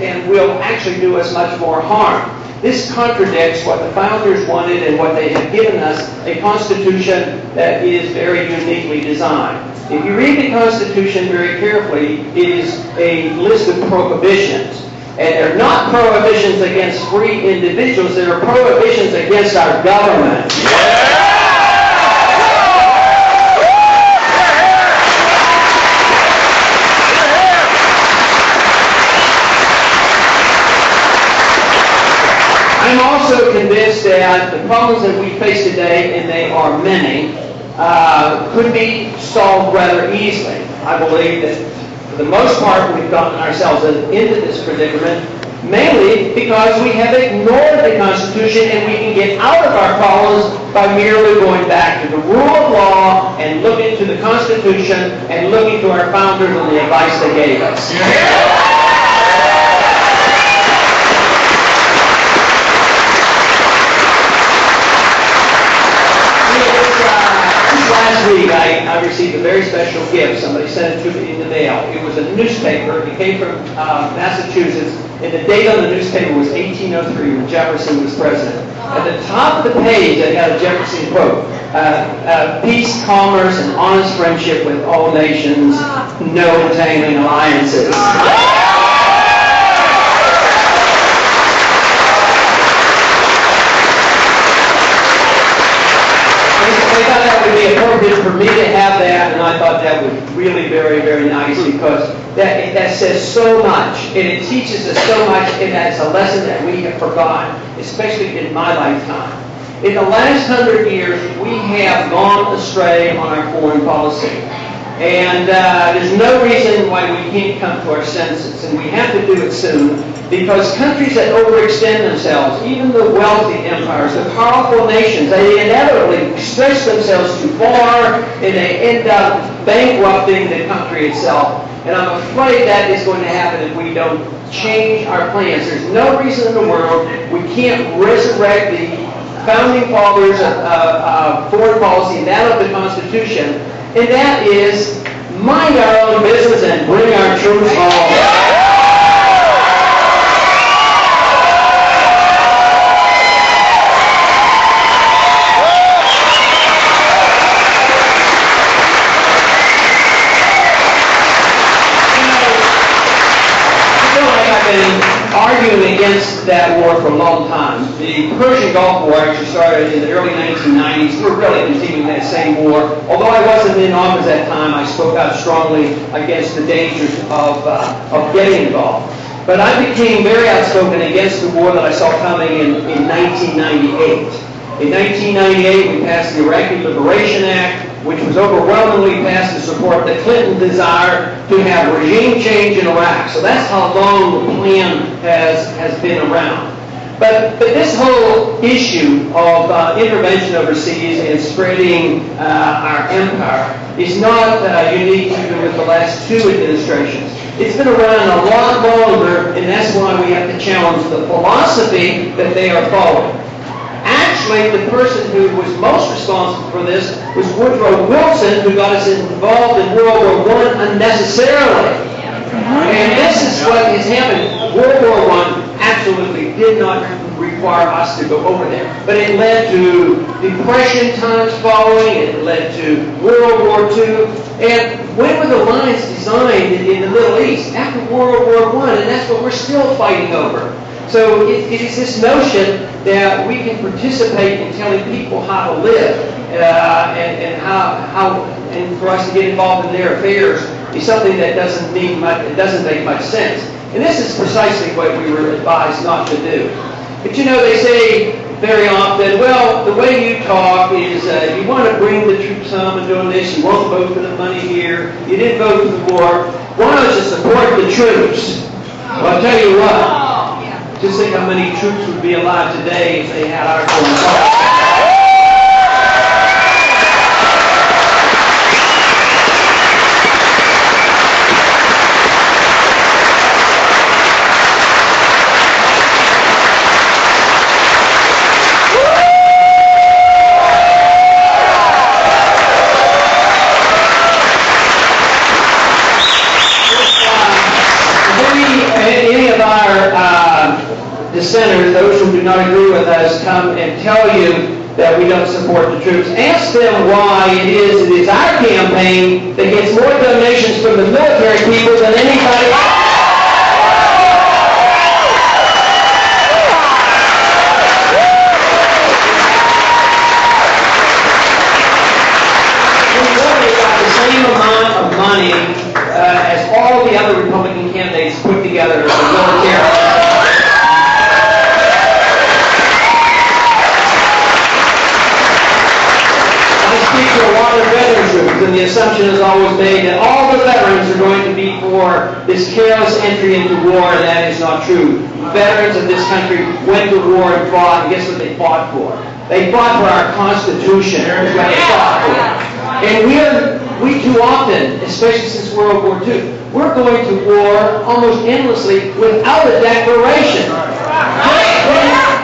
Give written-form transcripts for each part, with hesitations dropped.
and will actually do us much more harm. This contradicts what the founders wanted and what they have given us, a Constitution that is very uniquely designed. If you read the Constitution very carefully, it is a list of prohibitions. And they're not prohibitions against free individuals, they're prohibitions against our government. I'm also convinced that the problems that we face today, and they are many, could be solved rather easily. I believe that for the most part we've gotten ourselves into this predicament mainly because we have ignored the Constitution, and we can get out of our problems by merely going back to the rule of law and looking to the Constitution and looking to our founders and the advice they gave us. Last week, I received a very special gift. Somebody sent it to me in the mail. It was a newspaper. It came from Massachusetts, and the date on the newspaper was 1803, when Jefferson was president. At the top of the page, it had a Jefferson quote, peace, commerce, and honest friendship with all nations, no entangling alliances. I thought that would be appropriate for me to have that, and I thought that was really very, very nice, because that says so much, and it teaches us so much, and that's a lesson that we have forgotten, especially in my lifetime. In the last 100 years, we have gone astray on our foreign policy. And there's no reason why we can't come to our senses, and we have to do it soon, because countries that overextend themselves, even the wealthy empires, the powerful nations, they inevitably stretch themselves too far, and they end up bankrupting the country itself. And I'm afraid that is going to happen if we don't change our plans. There's no reason in the world we can't resurrect the founding fathers of foreign policy, and that of the Constitution, and that is mind our own business and bring our troops home. Arguing against that war for a long time. The Persian Gulf War actually started in the early 1990s. We're really continuing that same war. Although I wasn't in office at that time, I spoke out strongly against the dangers of getting involved. But I became very outspoken against the war that I saw coming in 1998. In 1998, we passed the Iraqi Liberation Act, which was overwhelmingly passed to support the Clinton desire to have regime change in Iraq. So that's how long the plan has been around. But this whole issue of intervention overseas and spreading our empire is not unique even with the last two administrations. It's been around a lot longer, and that's why we have to challenge the philosophy that they are following. Actually, the person who was most responsible for this was Woodrow Wilson, who got us involved in World War I unnecessarily. And this is what has happened. World War I absolutely did not require us to go over there. But it led to Depression times following, it led to World War II. And when were the lines designed in the Middle East? After World War I, and that's what we're still fighting over. So it is this notion that we can participate in telling people how to live, and for us to get involved in their affairs is something that doesn't mean much. It doesn't make much sense. And this is precisely what we were advised not to do. But you know, they say very often, well, the way you talk is you want to bring the troops home and doing this. You won't vote for the money here. You didn't vote for the war. Why don't you support the troops? Well, I'll tell you what. Just think how many troops would be alive today if they had our foreign policy. Any of our dissenters, those who do not agree with us, come and tell you that we don't support the troops. Ask them why it is our campaign that gets more donations from the military people than anybody else. Same amount of money as all the other Republican candidates put together for the military. I speak to a lot of veterans groups, and the assumption is always made that all the veterans are going to be for this careless entry into war, and that is not true. Veterans of this country went to war and fought, and guess what they fought for? They fought for our Constitution. Is what they fought for. And we too often, especially since World War II, we're going to war almost endlessly without a declaration.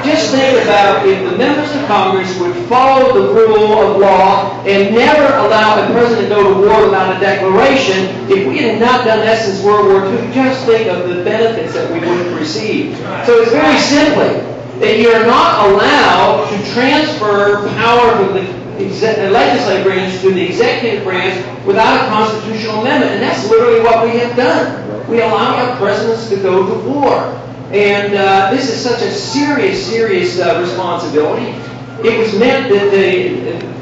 Just think about if the members of Congress would follow the rule of law and never allow a president to go to war without a declaration. If we had not done that since World War II, just think of the benefits that we would have received. So it's very simply that you're not allowed to transfer power from the legislative branch to the executive branch without a constitutional amendment. And that's literally what we have done. We allow our presidents to go to war. And this is such a serious responsibility. It was meant that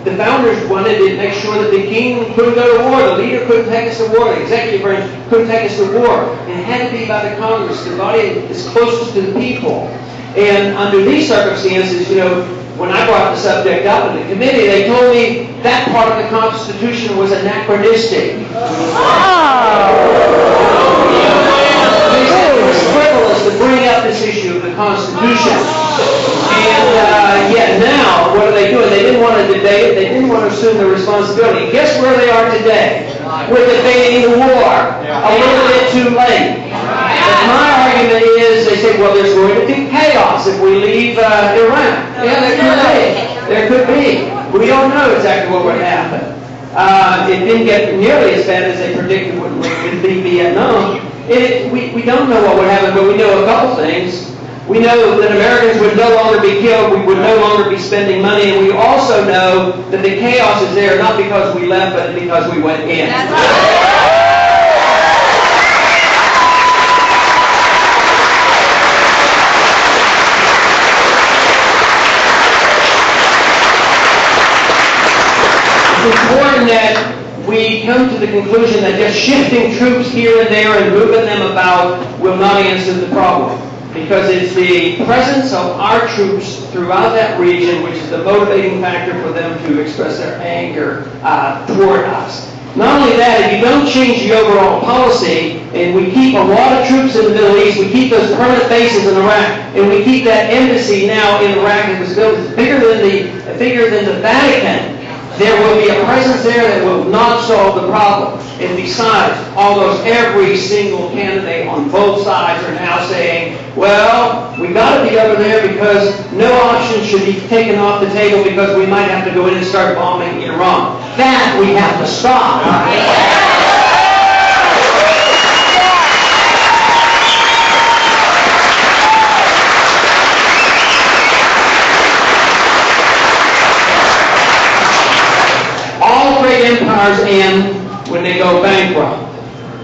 the founders wanted to make sure that the king couldn't go to war, the leader couldn't take us to war, the executive branch couldn't take us to war. And it had to be by the Congress, the body that's closest to the people. And under these circumstances, when I brought the subject up in the committee, they told me that part of the Constitution was anachronistic. They said it was frivolous to bring up this issue of the Constitution. And yet now, what are they doing? They didn't want to debate it. They didn't want to assume the responsibility. Guess where they are today? We're debating the war. A little bit too late. But my argument is, they say, well, there's going to be chaos if we leave Iraq. Yeah, there could be. We don't know exactly what would happen. It didn't get nearly as bad as they predicted would be Vietnam. We don't know what would happen, but we know a couple things. We know that Americans would no longer be killed, we would no longer be spending money, and we also know that the chaos is there not because we left, but because we went in. That's right. It's important that we come to the conclusion that just shifting troops here and there and moving them about will not answer the problem. Because it's the presence of our troops throughout that region which is the motivating factor for them to express their anger toward us. Not only that, if you don't change the overall policy, and we keep a lot of troops in the Middle East, we keep those permanent bases in Iraq, and we keep that embassy now in Iraq that was built bigger than the Vatican, there will be a presence there that will not solve the problem. And besides, every single candidate on both sides are now saying, well, we got to be over there because no option should be taken off the table because we might have to go in and start bombing Iran. That we have to stop. Empires end when they go bankrupt.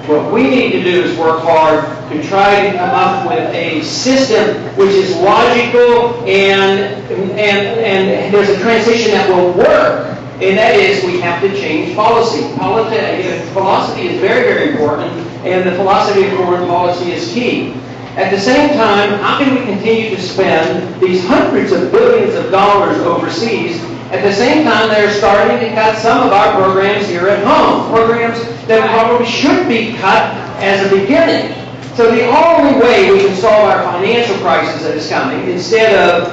What we need to do is work hard to try to come up with a system which is logical and there's a transition that will work. And that is, we have to change policy. Philosophy is very, very important, and the philosophy of foreign policy is key. At the same time, how can we continue to spend these hundreds of billions of dollars overseas? At the same time, they're starting to cut some of our programs here at home, programs that probably should be cut as a beginning. So the only way we can solve our financial crisis that is coming, instead of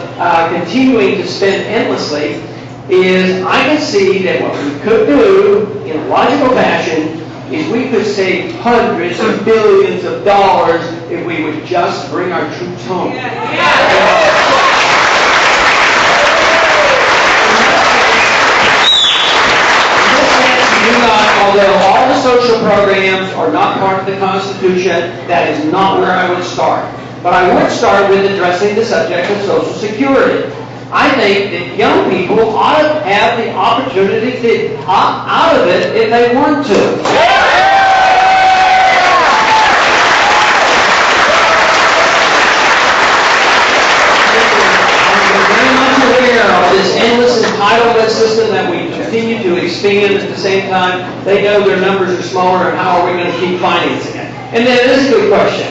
continuing to spend endlessly, is I can see that what we could do in a logical fashion is we could save hundreds of billions of dollars if we would just bring our troops home. Although all the social programs are not part of the Constitution, that is not where I would start. But I would start with addressing the subject of Social Security. I think that young people ought to have the opportunity to opt out of it if they want to. Of this endless entitlement system that we continue to expand at the same time. They know their numbers are smaller, and how are we going to keep financing it? And then this is a good question.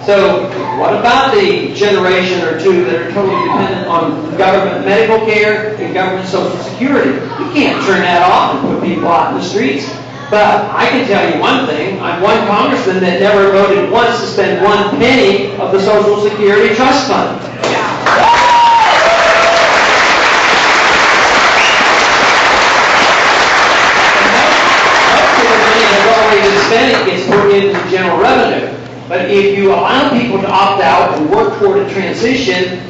So what about the generation or two that are totally dependent on government medical care and government Social Security? You can't turn that off and put people out in the streets. But I can tell you one thing. I'm one congressman that never voted once to spend 1 penny of the Social Security Trust Fund. Spending gets put into general revenue. But if you allow people to opt out and work toward a transition,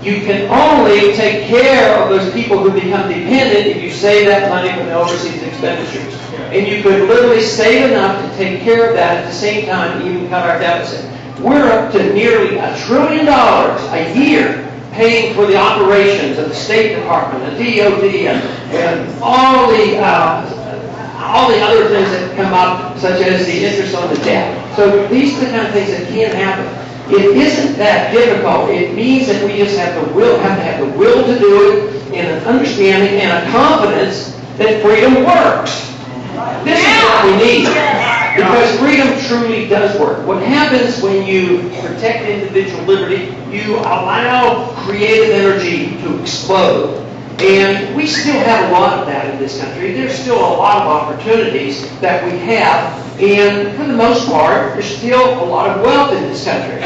you can only take care of those people who become dependent if you save that money from the overseas expenditures. And you could literally save enough to take care of that at the same time, even cut our deficit. We're up to nearly $1 trillion a year paying for the operations of the State Department, the DOD, and all the other things that come up, such as the interest on the debt. So these are the kind of things that can happen. It isn't that difficult. It means that we just have to have the will to do it, and an understanding and a confidence that freedom works. This is what we need. Because freedom truly does work. What happens when you protect individual liberty, you allow creative energy to explode. And we still have a lot of that in this country. There's still a lot of opportunities that we have. And for the most part, there's still a lot of wealth in this country.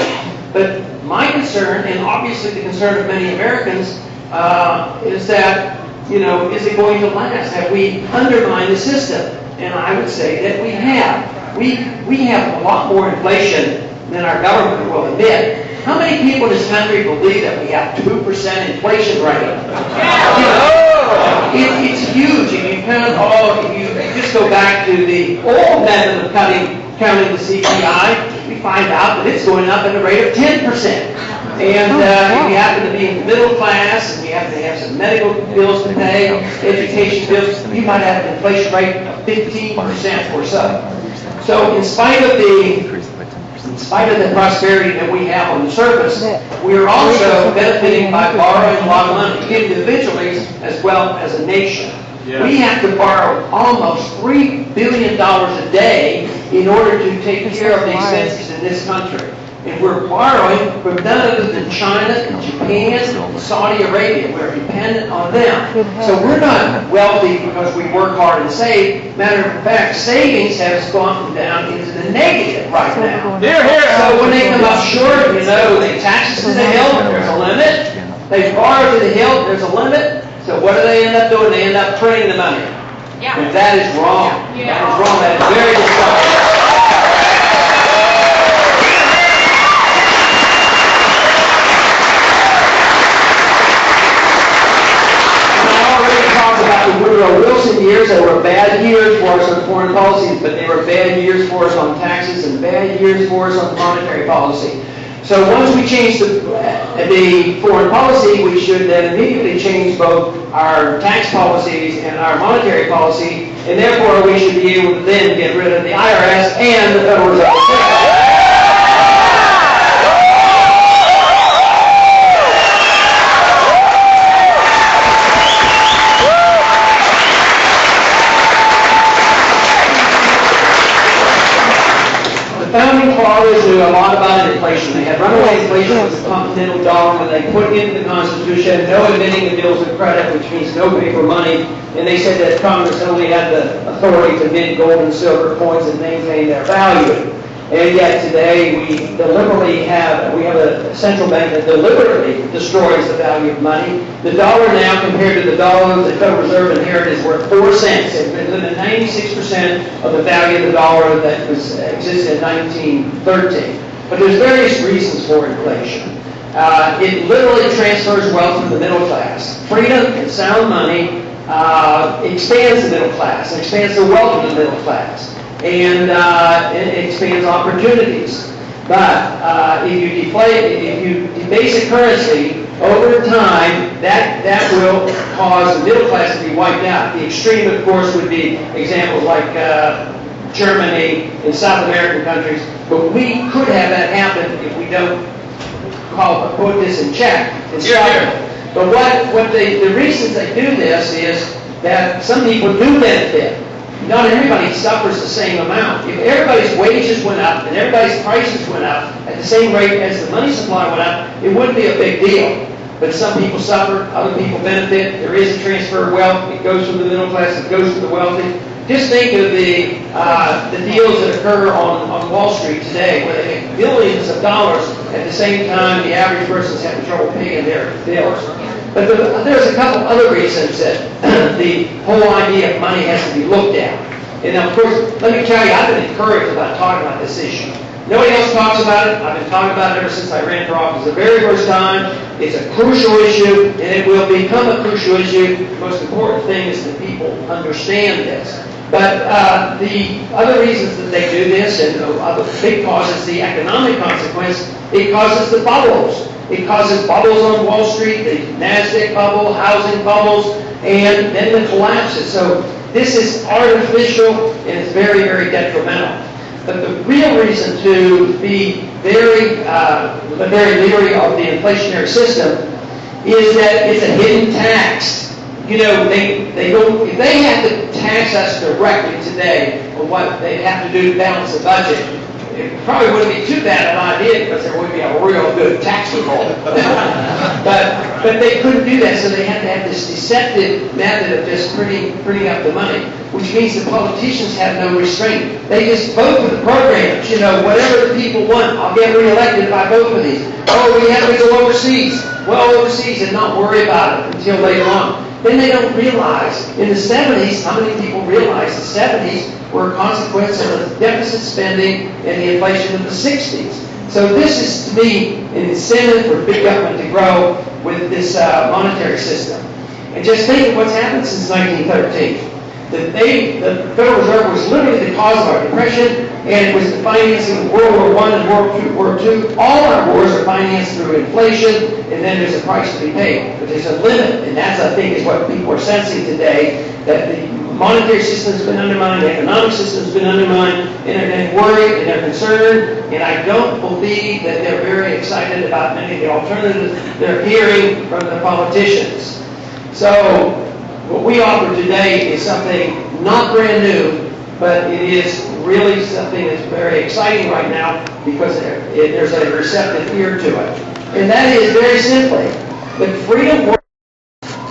But my concern, and obviously the concern of many Americans, is that, is it going to last? Have we undermined the system? And I would say that we have. We have a lot more inflation than our government will admit. How many people in this country believe that we have 2% inflation rate? It's huge. If you just go back to the old method of counting the CPI, we find out that it's going up at a rate of 10%. And if you happen to be in the middle class and you happen to have some medical bills to pay, education bills, you might have an inflation rate of 15% or so. So in spite of the prosperity that we have on the surface, we are also benefiting by borrowing a lot of money, individually as well as a nation. Yeah. We have to borrow almost $3 billion a day in order to take care of the expenses in this country. And we're borrowing from none other than China and Japan and Saudi Arabia. We're dependent on them. So we're not wealthy because we work hard and save. Matter of fact, savings has gone down into the negative right now. So when they come up short, they taxes to the hilt, there's a limit. They borrow to the hilt, there's a limit. So what do they end up doing? They end up printing the money. Yeah. And that is wrong. Yeah. That is wrong. That is very destructive. The Woodrow Wilson years, they were bad years for us on foreign policy, but they were bad years for us on taxes and bad years for us on monetary policy. So once we change the foreign policy, we should then immediately change both our tax policies and our monetary policy, and therefore we should be able to then get rid of the IRS and the Federal Reserve. The founding fathers knew a lot about inflation. They had runaway inflation with the continental dollar when they put into the Constitution no admitting the bills of credit, which means no paper money. And they said that Congress only had the authority to mint gold and silver coins and maintain their value. And yet today we have a central bank that deliberately destroys the value of money. The dollar now, compared to the dollar the Federal Reserve inherited, is worth 4 cents. It's within 96% of the value of the dollar that existed in 1913. But there's various reasons for inflation. It literally transfers wealth to the middle class. Freedom and sound money expands the middle class, expands the wealth of the middle class. And it expands opportunities. But if you debase a currency over time, that will cause the middle class to be wiped out. The extreme, of course, would be examples like Germany and South American countries. But we could have that happen if we don't put this in check and stop it. But the reasons they do this is that some people do benefit. Not everybody suffers the same amount. If everybody's wages went up and everybody's prices went up at the same rate as the money supply went up, it wouldn't be a big deal. But some people suffer, other people benefit. There is a transfer of wealth. It goes from the middle class, it goes to the wealthy. Just think of the deals that occur on Wall Street today, where they make billions of dollars at the same time the average person's having trouble paying their bills. But there's a couple other reasons that the whole idea of money has to be looked at. And of course, let me tell you, I've been encouraged about talking about this issue. Nobody else talks about it. I've been talking about it ever since I ran for office the very first time. It's a crucial issue, and it will become a crucial issue. The most important thing is that people understand this. But the other reasons that they do this, and the big cause is the economic consequence. It causes the bubbles. It causes bubbles on Wall Street, the NASDAQ bubble, housing bubbles, and then the collapses. So this is artificial, and it's very, very detrimental. But the real reason to be very leery of the inflationary system is that it's a hidden tax. You know, they don't, if they had to tax us directly today on what they have to do to balance the budget, it probably wouldn't be too bad an idea because there would be a real good tax reform. but they couldn't do that, so they had to have this deceptive method of just printing up the money, which means the politicians have no restraint. They just vote for the programs. You know, whatever the people want, I'll get reelected if I vote for these. Oh, we have to go overseas. Well, overseas and not worry about it until later on. Then they don't realize, in the 70s, how many people realize the 70s were a consequence of the deficit spending and the inflation of the 60s. So this is, to me, an incentive for big government to grow with this monetary system. And just think of what's happened since 1913. The Federal Reserve was literally the cause of our depression, and it was the financing of World War I and World War II. All our wars are financed through inflation, and then there's a price to be paid. But there's a limit, and that's, I think, is what people are sensing today, that the monetary system's been undermined, the economic system's been undermined, and they're worried, and they're concerned, and I don't believe that they're very excited about many of the alternatives they're hearing from the politicians. So, what we offer today is something not brand new, but it is really something that's very exciting right now because there's a receptive ear to it. And that is very simply that freedom works.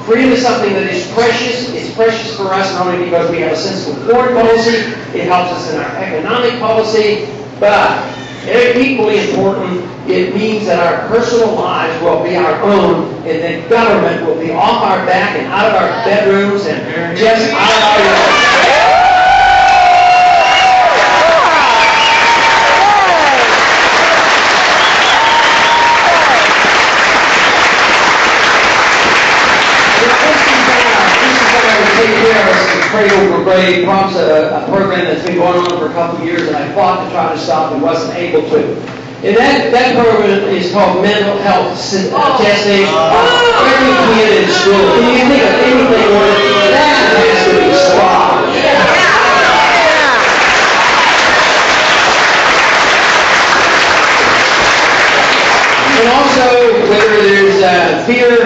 Freedom is something that is precious. It's precious for us not only because we have a sensible foreign policy, it helps us in our economic policy, but equally important, it means that our personal lives will be our own, and that government will be off our back and out of our bedrooms and just out of our lives. Cradle for Grave prompts a program that's been going on for a couple of years, and I fought to try to stop and wasn't able to. And that program is called mental health testing. Every kid in school. Can you think of anything where that has to be stopped? And also, whether there's fear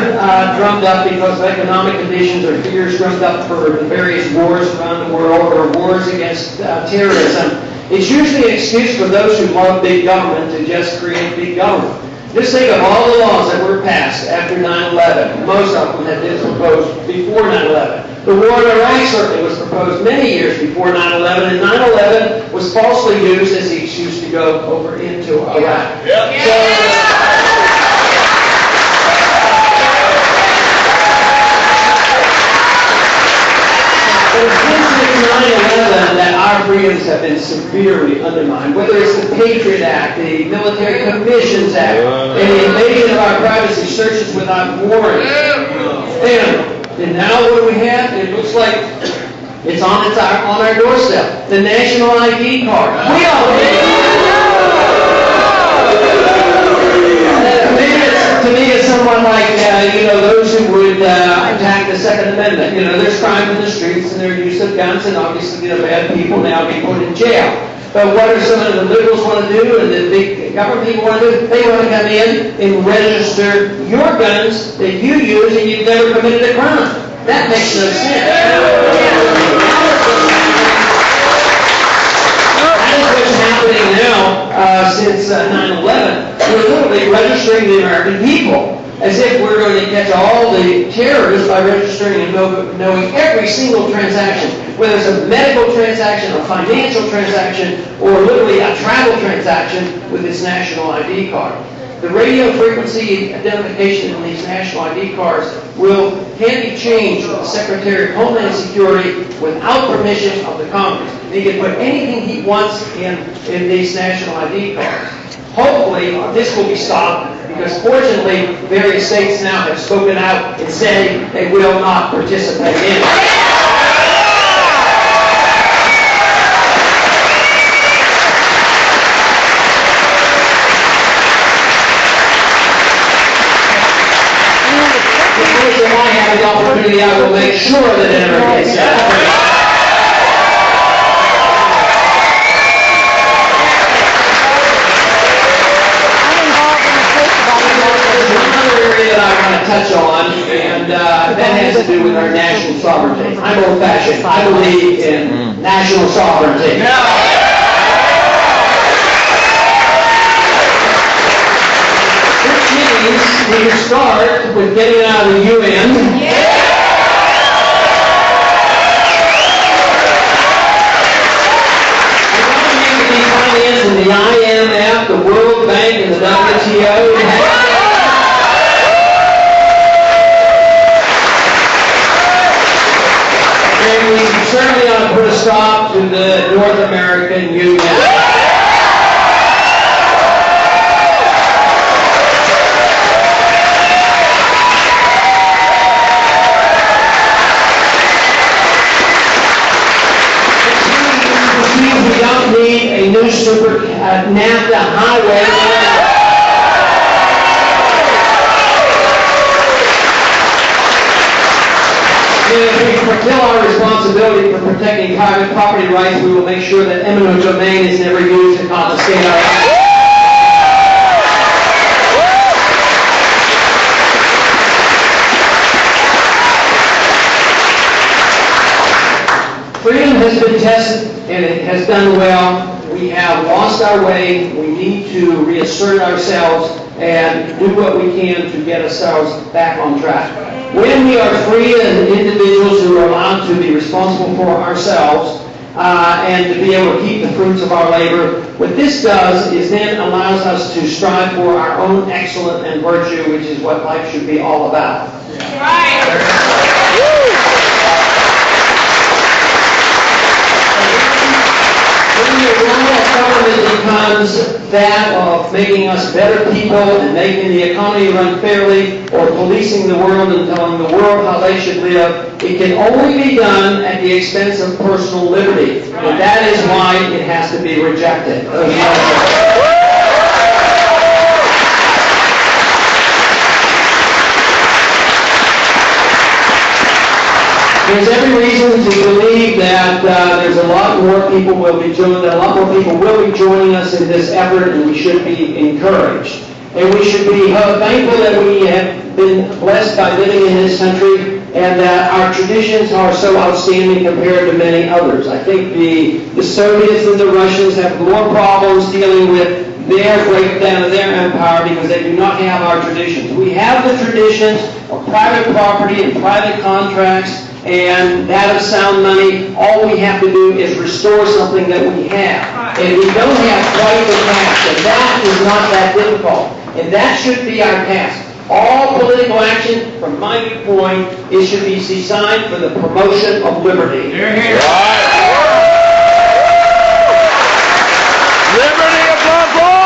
drummed up because of economic conditions or fears drummed up for the various wars around the world or wars against terrorism, it's usually an excuse for those who love big government to just create big government. Just think of all the laws that were passed after 9/11. Most of them had been proposed before 9/11. The war in Iraq certainly was proposed many years before 9/11, and 9/11 was falsely used as the excuse to go over into Iraq. Since 9/11, that our freedoms have been severely undermined, whether it's the Patriot Act, the Military Commissions Act, and the invasion of our privacy, searches without warrant. And now what do we have? It looks like it's on our doorstep. The national ID card. We all the Second Amendment. You know, there's crime in the streets and there's use of guns, and obviously the bad people now be put in jail. But what are some of the liberals want to do and the big government people want to do? They want to come in and register your guns that you use and you've never committed a crime. That makes no sense. That is what's happening now since 9/11. We're literally registering the American people as if we're going to catch all the terrorists by registering and knowing every single transaction, whether it's a medical transaction, a financial transaction, or literally a travel transaction with this national ID card. The radio frequency identification in these national ID cards can be changed with the Secretary of Homeland Security without permission of the Congress. He can put anything he wants in these national ID cards. Hopefully, this will be stopped because fortunately, various states now have spoken out and saying they will not participate in it. If I have the opportunity, I will make sure that it never gets done. Touch on, and that has to do with our national sovereignty. I'm old-fashioned. I believe in national sovereignty. Which means we can start with getting out of the UN. And to be financed in the IMF, the World Bank, and the WTO. We certainly ought to put a stop to the North American Union. Which means we don't need a new super NAFTA highway. If we fulfill our responsibility for protecting private property rights, we will make sure that eminent domain is never used to confiscate our rights. Freedom has been tested and it has done well. We have lost our way. We need to reassert ourselves and do what we can to get ourselves back on track. When we are free as individuals who are allowed to be responsible for ourselves and to be able to keep the fruits of our labor, what this does is then allows us to strive for our own excellence and virtue, which is what life should be all about. Right. When the role of government becomes that of making us better people and making the economy run fairly, or policing the world and telling the world how they should live, it can only be done at the expense of personal liberty. And that is why it has to be rejected. There's every reason to believe that there's a lot more people will be joining us in this effort, and we should be encouraged. And we should be thankful that we have been blessed by living in this country, and that our traditions are so outstanding compared to many others. I think the Soviets and the Russians have more problems dealing with their breakdown of their empire because they do not have our traditions. We have the traditions of private property and private contracts and that of sound money. All we have to do is restore something that we have. And we don't have quite the task, and that is not that difficult. And that should be our task. All political action, from my viewpoint, it should be designed for the promotion of liberty. Hear, hear. Liberty above all!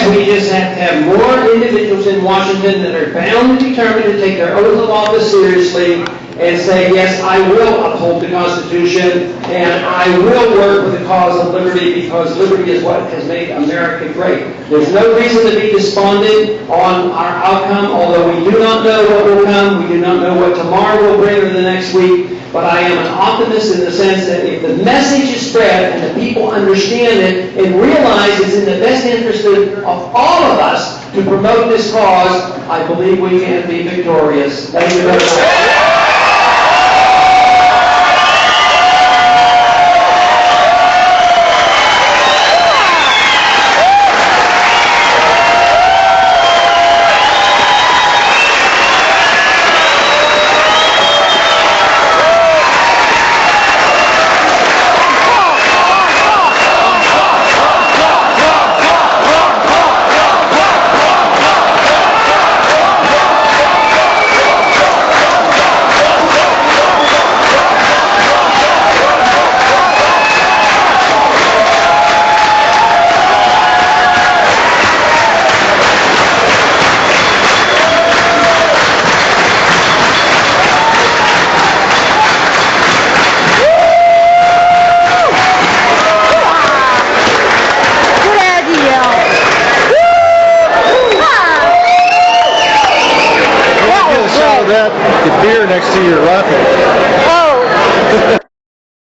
We just have to have more individuals in Washington that are bound and determined to take their oath of office seriously and say, yes, I will uphold the Constitution, and I will work for the cause of liberty, because liberty is what has made America great. There's no reason to be despondent on our outcome, although we do not know what will come, we do not know what tomorrow will bring or the next week. But I am an optimist in the sense that if the message is spread and the people understand it and realize it's in the best interest of all of us to promote this cause, I believe we can be victorious. Thank you very much. The beer next to your rifle. Oh.